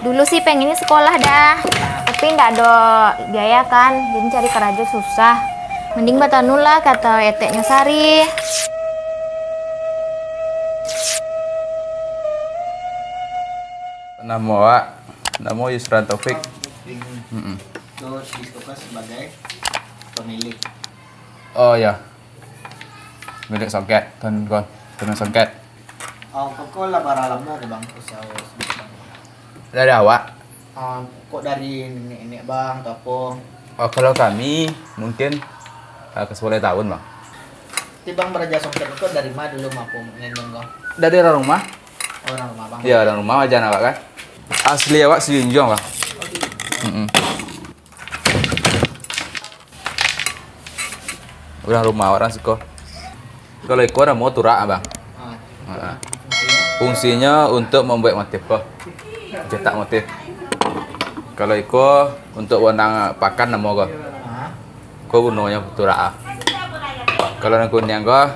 Dulu sih pengennya sekolah dah, tapi nggak ada biaya kan, jadi cari kerja susah. Mending Batanu lah kata eteknya Sari. Nama Yusran Taufik. Terus ditugas sebagai pemilik. Oh ya, milik soket, tuan soket. Oh, kok lah baralamnya ada bang, usaha Dari awak. kok dari nenek bang atau apa? Oh, kalau kami mungkin ke 10 tahun bang. Bang beraja soket itu dari mana dulu mampu ngendong bang? Dari orang rumah? Orang rumah bang. Iya, orang rumah aja awak kan. Asli awak Sejunjung bang. Orang rumah orang siko. Kalau ikut ada mau turak bang. Fungsinya untuk membuat motif kok, cetak motif. Kalau ikut untuk wenang pakan nama kok, kok gunanya turak. Kalau yang kuning kok,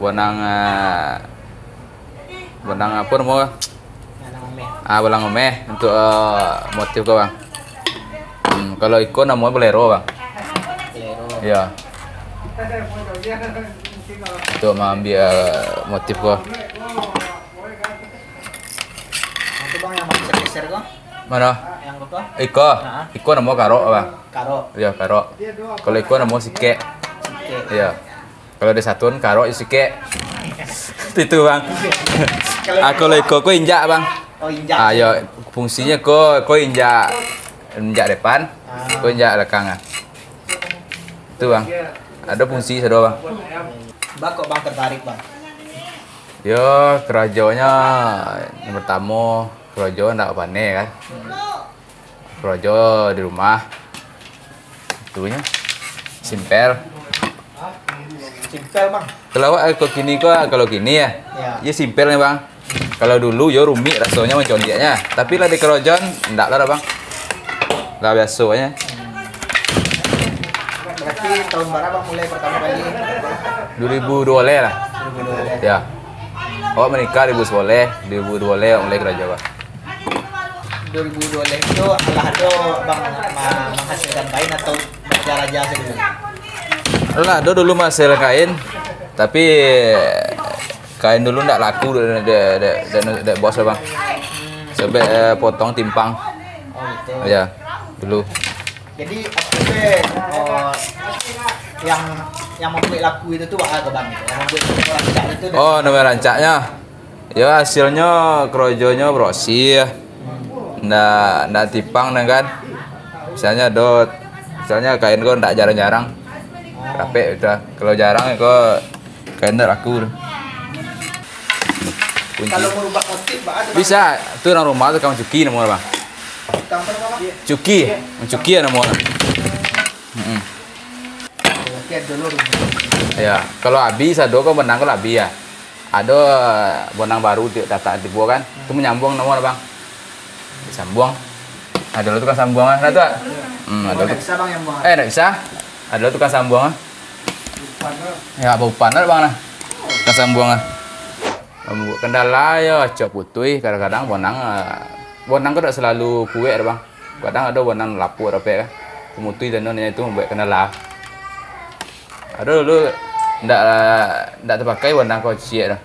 wenang apa nama? Belang omeh untuk motif kok bang. Kalau ikut namanya bolero bang. Bolero. Iya. Untuk mengambil motif kok. Itu bang yang mau geser kok? Mana? Yang kok? Iko nama karo bang. Karo. Iya karo. Kalau iko nama sike. Iya. Kalau ada satuan karo sike. Itu bang. Kalau iko ko injak bang. Oh injak. Ayo fungsinya ko injak depan, ko injak belakang. Itu bang. Ada fungsi satu bang. Bang kok bang tertarik bang? Yo kerajanya yang pertama kerojo ndak pane kan. Kerojo di rumah. Itunya simpel. Simpel bang. Kalau gini ya. Ya simpel nih bang. Kalau dulu yo rumit rasanya mencondiaknya. Tapi lah di kerojon ndak lah bang. Lah biasanya. Berarti tahun berapa mulai pertama kali? 2012 lah. 2012. Ya. Awak menikah 2012 mulai kerja pak. 2012 itu Allah ada bang menghasilkan kain atau belajar aja dulu? Lah, dulu masih kain, tapi kain dulu ndak laku de bos bang. Sampai potong timpang. Oh gitu. Ya, dulu. Jadi yang membuat laku itu tuh apa bang? Yang membuat rancak itu. Oh, nama rancaknya. Ya hasilnya kerojonya bersih ya. Ndak tipang kan. Misalnya kain kok ndak jarang-jarang. Rapi udah. Kalau jarang ya kok kain ndak laku. Kalau merubah motif bang ada. Bisa, itu orang rumah tuh kamu cuki namanya bang. Cuki ya namanya. Dulu. Ya, kalau habis ada kok benang kalau habis ya. Ada benang baru data di buah kan, itu menyambung nomor bang. Disambung. Ada lo tukang sambungan, ada tuh. Ada tuh. Bisa bang yang buang. Nggak bisa. Ada lo tukang sambungan. Ya, bau panas bang lah. Tukang sambungan. Kendala ya cok putih, kadang-kadang bonang kok tidak selalu kue bang. Kadang ada bonang lapuk apa kan. Pemutih dan nonnya itu membuat kendala. Ada dulu ndak terpakai bonang kau cie dah.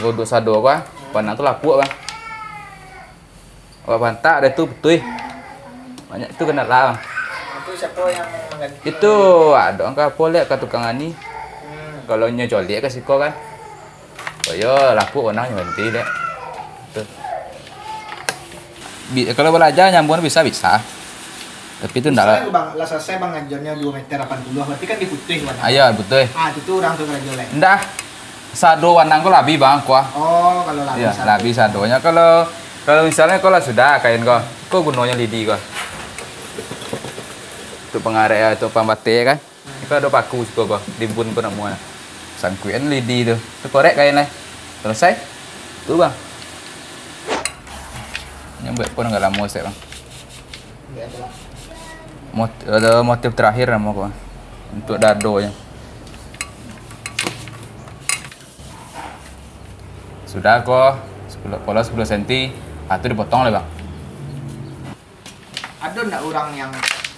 Godok sado kan, bonang tu lapuk bang. Kalau bantak ada tu putih. Banyak itu kendala bang. Itu siapa yang mengganti? Itu ada angka polek ke tukang ani. Kalau nyojolek ke siko kan. Oh yo lapuk bonang yang ganti deh. Tuh. Kalau belajar nyambung bisa. Tapi itu enggak lah. Bang, lah selesai bang ngajarnya 2 meter 80, berarti kan diputih warna. Ayo putih. Itu orang tuh ngajolek. Enggak. Sado warna kau labi bang kuah. Oh, kalau labi. Iya, labi sadonya. Kalau misalnya kau lah sudah kain kau gunanya lidi kau. Untuk pengarik ya, untuk pambate kan. Kau ada paku juga kau, dimpun kau nak muat. Sangkuin lidi tu. Tu korek kain lah. Selesai. Tu bang. Nyambut pun enggak lama saya bang. Ada motif terakhir nama kau untuk dadonya. Sudah kok 10 cm, itu dipotong lah bang. Ada ndak orang yang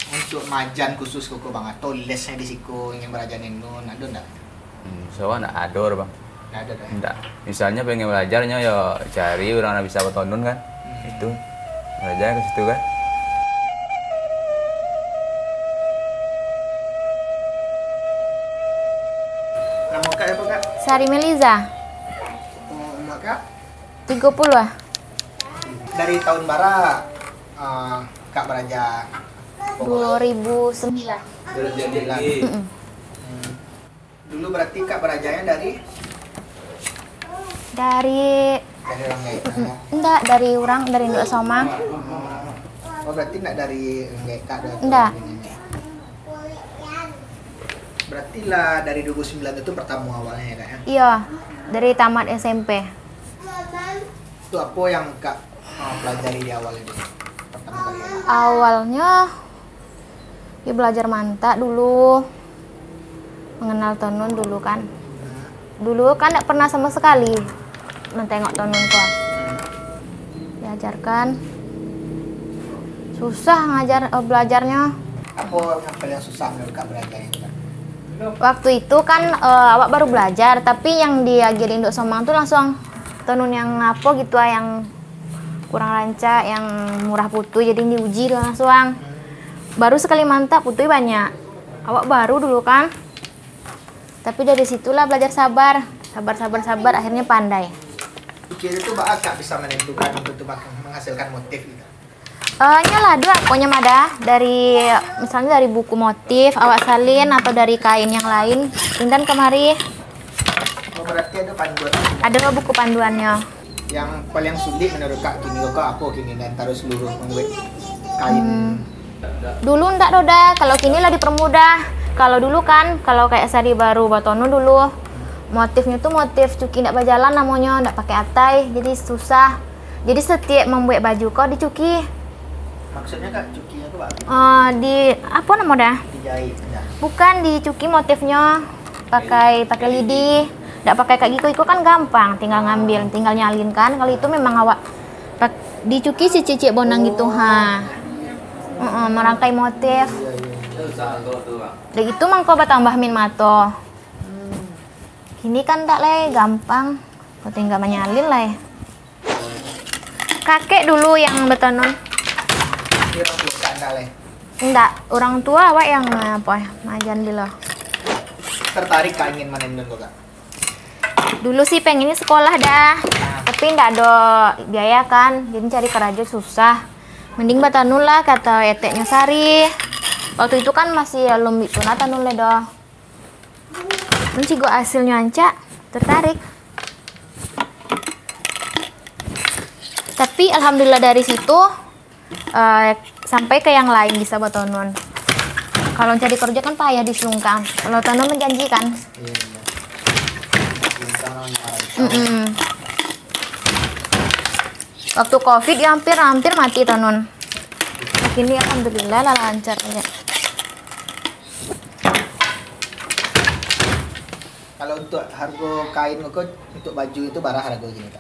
untuk majan khusus koko bang atau lesnya di siku ingin belajar nun ada ndak? Soalnya nggak ador bang. Nggak ada dah. Nggak. Misalnya pengen belajarnya ya cari orang yang bisa betonun kan. Itu belajar ke situ kan. Nama kak apa kak? Sari Meliza, Oh, emak kak? 30 lah. Dari tahun bara kak belajar 2009. Dulu berarti kak belajarnya dari Dari orang gaib. enggak dari orang dari Induk Somang. Oh berarti enggak dari gaib kak dari Enggak. Berarti lah dari 2009 itu pertama awalnya ya kak ya? Iya, dari tamat SMP. Itu apa yang kak pelajari di awal itu? Pertama kali ya? Awalnya ya belajar mantak dulu. Mengenal tenun dulu kan. Dulu kan enggak pernah sama sekali mentengok tenun kok. Diajarkan. Susah belajarnya. Apa yang paling susah menurut kak belajar itu kak? Waktu itu kan awak baru belajar, tapi yang diajarin Induk Somang tuh langsung tenun yang apa gitu yang kurang lancar, yang murah putu, jadi diuji langsung. Baru sekali mantap putu banyak. Awak baru dulu kan. Tapi dari situlah belajar sabar, akhirnya pandai. Kira itu bak kak bisa menentukan untuk menghasilkan motif gitu. Nyala dua, pokoknya ada dari misalnya dari buku motif awak salin atau dari kain yang lain pindah kemari. Oh, berarti ada panduan. Ada buku panduannya. Yang paling sulit menurut kak kini kok apa kini dan taruh seluruh membuat kain. Dulu ndak roda, kalau kini lah dipermudah. Kalau dulu kan, kalau kayak sari baru batonu dulu motifnya tuh motif cuki ndak berjalan namanya, ndak pakai atai, jadi susah. Jadi setiap membuat baju kok dicuki. Maksudnya kak cukinya tuh pak? Di apa namanya? Dijahit. Ya. Bukan dicuki motifnya pakai lidi, nggak pakai kayak gitu. Itu kan gampang, tinggal ngambil, tinggal nyalin kan. Kalau itu memang awak dicuki si cicik bonang gitu ha. Merangkai motif. Dan itu mangko tambah min mato. Ini kan tak le gampang, kau tinggal menyalin lah. Kakek dulu yang betonun. Ini orang tua kak enggak leh. Enggak, orang tua awak yang apa majan dulu. Tertarik kak ingin menenun kok kak? Dulu sih pengennya sekolah dah, tapi enggak ada biaya kan, jadi cari kerja susah. Mending batanun lah kata eteknya Sari. Waktu itu kan masih belum itu tanun le doh. Mencigo hasilnya anca, tertarik. Tapi alhamdulillah dari situ sampai ke yang lain bisa batanun. Kalau cari kerja kan payah di Selungkang. Kalau tanun menjanjikan. Iya. Waktu COVID ya hampir mati tenun. Ini alhamdulillah lah lancar aja. Kalau untuk harga kain kok untuk baju itu berapa harga gini kak?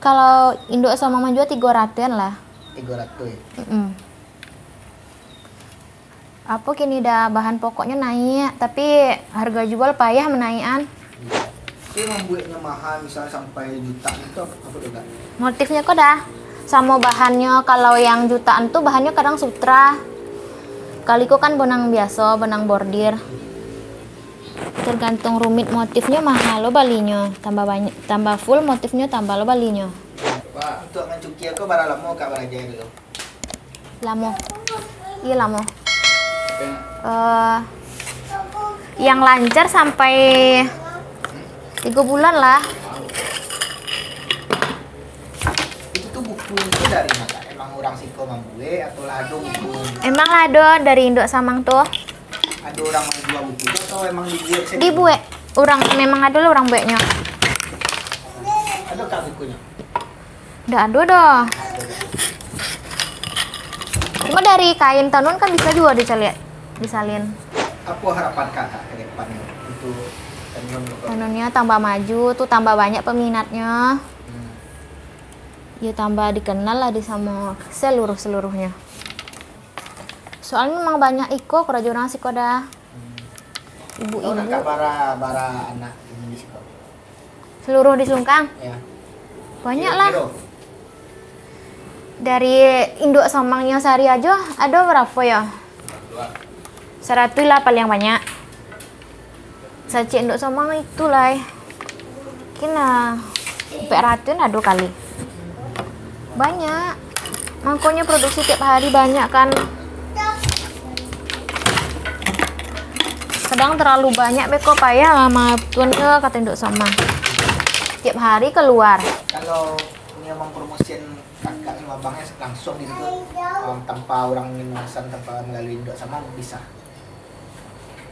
Kalau Induk sama menjual 300-an lah. 300 ya? Apa kini dah bahan pokoknya naik, tapi harga jual payah menaikan. Itu membuatnya mahal misalnya sampai jutaan itu apa tuh kak? Motifnya kok dah sama bahannya. Kalau yang jutaan tuh bahannya kadang sutra. Kaliko kan benang biasa, benang bordir. Tergantung rumit motifnya mahal lo balinya. Tambah banyak, tambah full motifnya tambah lo balinya. Pak, untuk mencuci aku barang lama kak belajar dulu. Lama. Iya lama. Yang lancar sampai 3 bulan lah. Itu tuh buku itu dari mana? Emang orang siko membuat atau ada buku? Emang ada dari Induk Samang tuh. Ada orang menjual buku itu atau emang dibuat sendiri? Dibuat. Orang memang ada lah orang buatnya. Ada kak bukunya? Udah ada dah. Cuma dari kain tenun kan bisa juga disalin. Apa harapan kakak ke depannya untuk tenun? Tenunnya tambah maju tuh, tambah banyak peminatnya. Ya tambah dikenal lah di sama seluruhnya. Soalnya memang banyak iko kura jorang sih koda. Oh, Ibu-ibu nak bara anak ini di siko. seluruh di Sungkang. Ya. Banyak lah. Kiro. Dari induk somangnya sehari aja ada berapa ya? 100 lah paling banyak. Saci induk somang itu lah. Kena 400 ada kali. Banyak. Makanya produksi tiap hari banyak kan. Kadang terlalu banyak beko payah sama tuannya kata induk somang. Tiap hari keluar. Kalau ini yang mempromosikan kakak sama abangnya langsung di situ tanpa orang memasang tanpa melalui induk sama bisa.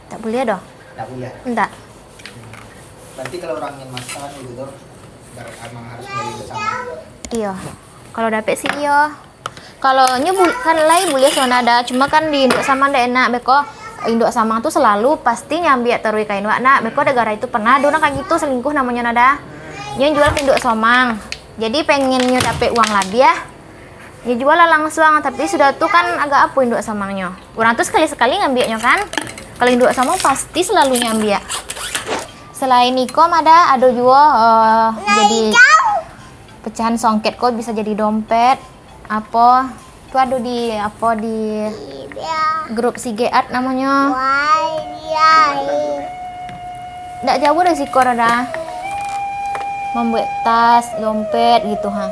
Tak boleh dah. Nggak boleh. Enggak. Berarti kalau orang yang masak gitu tuh emang harus melalui induk sama. Iya. Kalau dapet sih iya. Kalau kan lain boleh sonada, cuma kan di induk sama ndak enak beko. Induk sama tuh selalu pasti nyambi terus kain nak beko negara itu pernah ada orang kayak gitu selingkuh namanya nada. Yang jual induk somang. Jadi pengennya dapet uang lebih ya. Ya jual lah langsung, tapi sudah tuh kan agak apa induk somangnya. Orang tuh sekali-sekali ngambilnya kan. Kalau induk somang pasti selalu nyambi ya. Selain ikom ada juga jadi pecahan songket kok bisa jadi dompet apa tuh ada di grup Sigeat namanya. Nggak jauh dari situ ada membuat tas dompet gitu ha.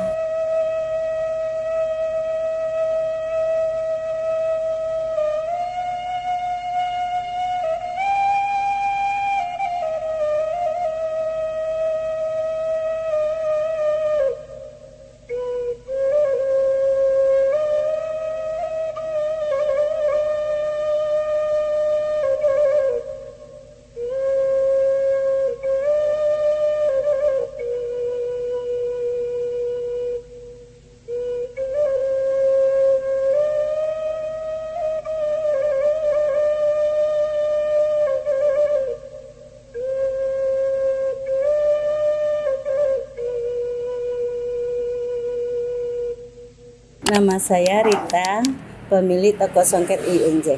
Nama saya Rita, pemilik toko songket INJ.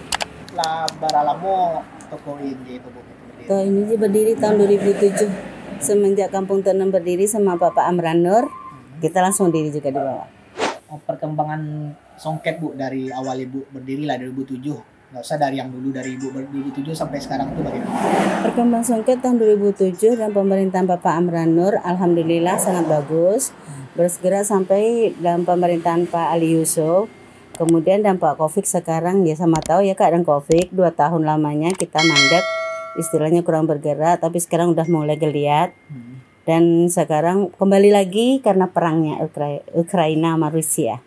Lah baralamo toko ini toko ini. Toko ini berdiri tahun 2007. Semenjak Kampung Tenun berdiri sama Bapak Amran Nur, kita langsung diri juga di bawah. Perkembangan songket Bu dari awal Ibu berdiri lah 2007. Nggak usah dari yang dulu dari Ibu 2007 sampai sekarang itu bagaimana? Perkembangan songket tahun 2007 dan pemerintahan Bapak Amran Nur, alhamdulillah sangat bagus. Bergerak sampai dalam pemerintahan Pak Ali Yusuf. Kemudian dampak Covid sekarang ya sama tahu ya keadaan Covid 2 tahun lamanya kita mandek, istilahnya kurang bergerak, tapi sekarang udah mulai geliat. Dan sekarang kembali lagi karena perangnya Ukraina sama Rusia.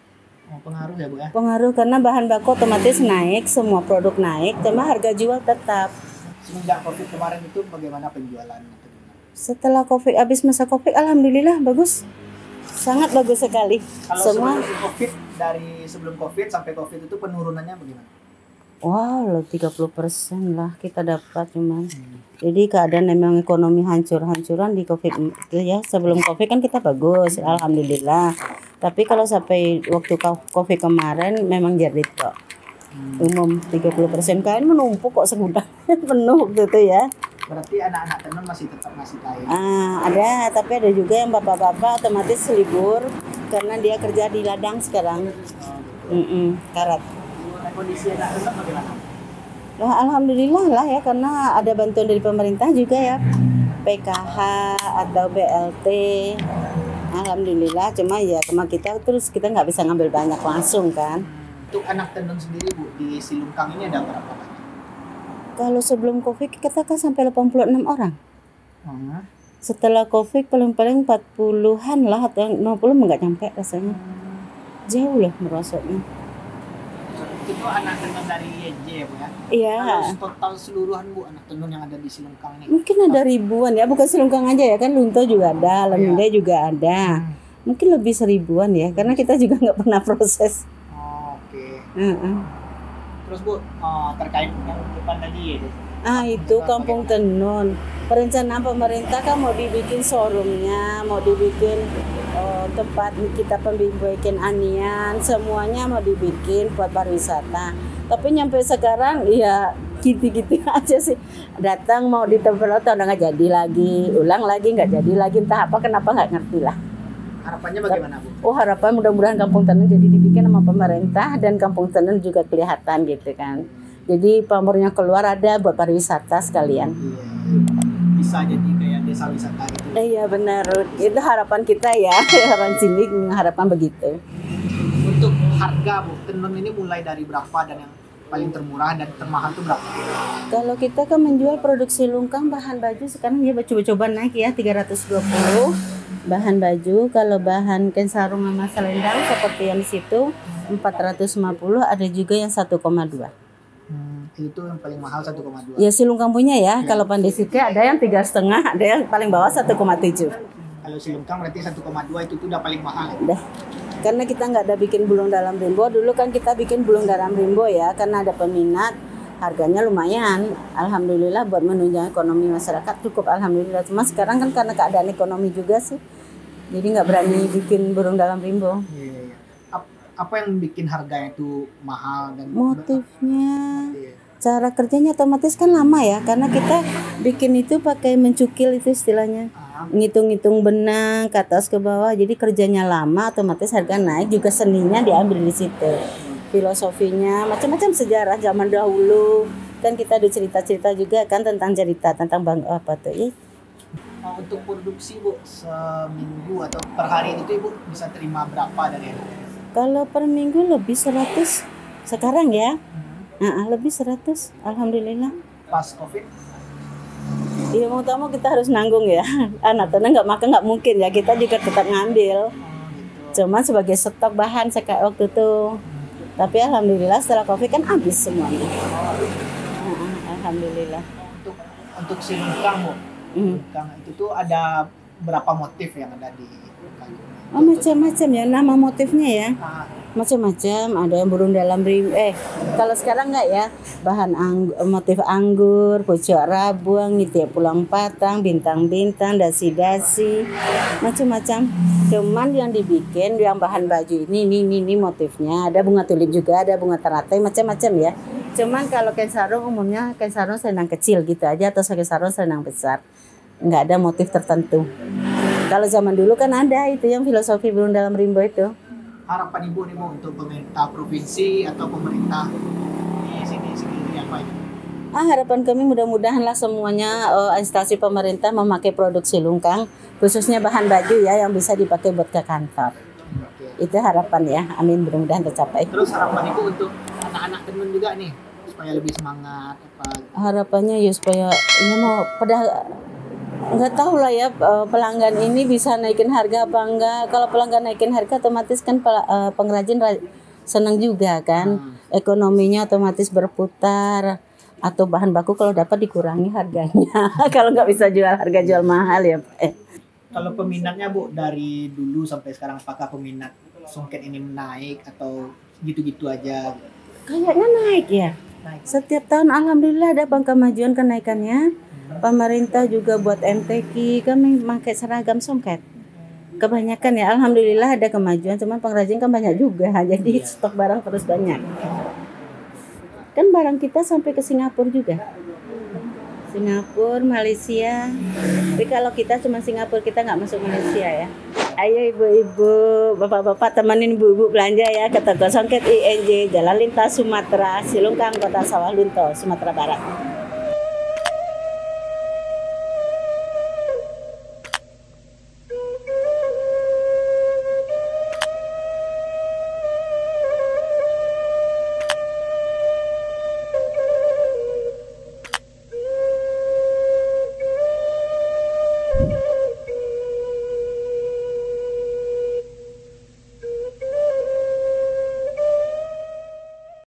Oh, pengaruh ya Bu ya? Pengaruh karena bahan baku otomatis naik, semua produk naik, cuma harga jual tetap. Semenjak Covid kemarin itu bagaimana penjualan? Setelah Covid, habis masa Covid, alhamdulillah bagus. Sangat bagus sekali. Kalau Semua sebelum Covid, dari sebelum Covid sampai Covid itu penurunannya bagaimana? wow, 30% lah kita dapat cuman. Jadi keadaan memang ekonomi hancur-hancuran di Covid itu ya. Sebelum Covid kan kita bagus, alhamdulillah. Tapi kalau sampai waktu Covid kemarin memang jerit kok. Umum 30% kain menumpuk kok segudang penuh gitu ya. Berarti anak-anak tenun masih tetap ngasih kain. Ada, tapi ada juga yang bapak-bapak otomatis libur karena dia kerja di ladang sekarang. Karat. Nah, kondisi anak tenun bagaimana? Lah alhamdulillah lah ya karena ada bantuan dari pemerintah juga ya. PKH atau BLT. Alhamdulillah, cuma ya sama kita terus kita nggak bisa ngambil banyak langsung kan. Untuk anak tenun sendiri Bu, di Silungkang ini ada berapa banyak? Kalau sebelum Covid kita kan sampai 86 orang. Setelah Covid paling-paling 40-an lah atau 50 nggak nyampe rasanya. Jauh lah merosotnya. Itu anak tenun dari YJ ya Bu ya? Iya. Kalau total seluruhan Bu anak tenun yang ada di Silungkang ini? Mungkin ada ribuan ya, bukan Silungkang aja ya kan, Lunto juga ada, Leminde juga ada. Mungkin lebih 1000-an ya, karena kita juga nggak pernah proses. Oh, oke. Heeh. Terus Bu, terkait yang depan tadi ya, Itu Kampung Tenun. Perencanaan pemerintah kan mau dibikin showroomnya, mau dibikin tempat kita pembimbing anian, semuanya mau dibikin buat pariwisata. Tapi nyampe sekarang ya gitu-gitu aja sih. Datang mau ditempel atau nggak jadi lagi, ulang lagi nggak jadi lagi, entah apa kenapa nggak ngerti lah. Harapannya bagaimana, Bu? Oh, harapan mudah-mudahan Kampung Tenun jadi dibikin sama pemerintah dan Kampung Tenun juga kelihatan gitu kan. Jadi pamornya keluar ada buat pariwisata sekalian. Iya. Bisa jadi kayak desa wisata gitu. Iya benar, itu harapan kita ya. Harapan sini harapan begitu. Untuk harga, Bu, tenun ini mulai dari berapa dan yang paling termurah dan termahal itu berapa? Kalau kita kan menjual produksi lungkang bahan baju sekarang ya coba-coba naik ya 320 bahan baju. Kalau bahan kain sarung sama selendang seperti yang di situ 450, ada juga yang 1,2. Itu yang paling mahal 1,2. Ya si lungkang punya ya. Kalau Pandesike ada yang 3,5, ada yang paling bawah 1,7. Kalau si lungkang berarti 1,2 itu udah paling mahal. Dah. Karena kita nggak ada bikin bulung dalam rimbo. Dulu kan kita bikin bulung dalam rimbo ya, karena ada peminat. Harganya lumayan. Alhamdulillah buat menunjang ekonomi masyarakat cukup, alhamdulillah. Cuma sekarang kan karena keadaan ekonomi juga sih, jadi nggak berani bikin burung dalam rimbo. Iya. Apa yang bikin harganya itu mahal dan Motifnya, Iya. cara kerjanya otomatis kan lama ya, karena kita bikin itu pakai mencukil itu istilahnya. Ngitung-ngitung benang ke atas ke bawah, jadi kerjanya lama, otomatis harga naik, juga seninya diambil di situ. Filosofinya macam-macam, sejarah zaman dahulu kan kita ada cerita-cerita juga kan tentang cerita tentang apa tuh. Untuk produksi, Bu, seminggu atau per hari itu Ibu bisa terima berapa dari harga? Kalau per minggu lebih 100 sekarang ya. Lebih 100 alhamdulillah. Pas Covid? Iya, mau tamu kita harus nanggung ya. Anak tenang nggak makan nggak mungkin ya, kita juga tetap ngambil. Cuman sebagai stok bahan kayak waktu itu. Tapi alhamdulillah setelah Covid kan habis semuanya. Alhamdulillah. Untuk si lungkang, Bu. Lungkang itu tuh ada berapa motif yang ada di lungkang? Macam-macam ya nama motifnya ya. Macam-macam, ada yang burung dalam kalau sekarang enggak ya, bahan motif anggur, pojok rabuang, tiap pulang patang, bintang-bintang, dasi-dasi, macam-macam. Cuman yang dibikin yang bahan baju ini motifnya, ada bunga tulip juga, ada bunga teratai, macam-macam ya. Cuman kalau kain sarung umumnya kain sarung selendang kecil gitu aja, atau kain sarung selendang besar, nggak ada motif tertentu. Kalau zaman dulu kan ada itu yang filosofi burung dalam rimbo itu. Harapan Ibu nih, Bu, untuk pemerintah provinsi atau pemerintah di sini apa ini? Harapan kami mudah-mudahan lah semuanya instansi pemerintah memakai produksi lungkang, khususnya bahan baju ya yang bisa dipakai buat ke kantor. Itu harapan ya, amin, mudah-mudahan tercapai. Terus harapan Ibu untuk anak-anak tenun juga nih supaya lebih semangat apa? Harapannya ya supaya ini mau pada nggak tahu lah ya, pelanggan ini bisa naikin harga apa enggak. Kalau pelanggan naikin harga otomatis kan pengrajin senang juga kan, ekonominya otomatis berputar. Atau bahan baku kalau dapat dikurangi harganya. Kalau nggak bisa jual harga jual mahal ya. Kalau peminatnya, Bu, dari dulu sampai sekarang apakah peminat songket ini naik atau gitu-gitu aja? Kayaknya naik ya. Setiap tahun alhamdulillah ada kemajuan kenaikannya. Pemerintah juga buat MTQ, kami pakai seragam songket. Kebanyakan ya alhamdulillah ada kemajuan, cuman pengrajin kan banyak juga. Jadi stok barang terus banyak. Kan barang kita sampai ke Singapura juga. Singapura, Malaysia. Tapi kalau kita cuma Singapura, kita nggak masuk Malaysia ya. Ayo ibu-ibu, bapak-bapak temenin ibu-ibu belanja ya ke toko songket INJ Jalan Lintas Sumatera, Silungkang, Kota Sawah Lunto, Sumatera Barat.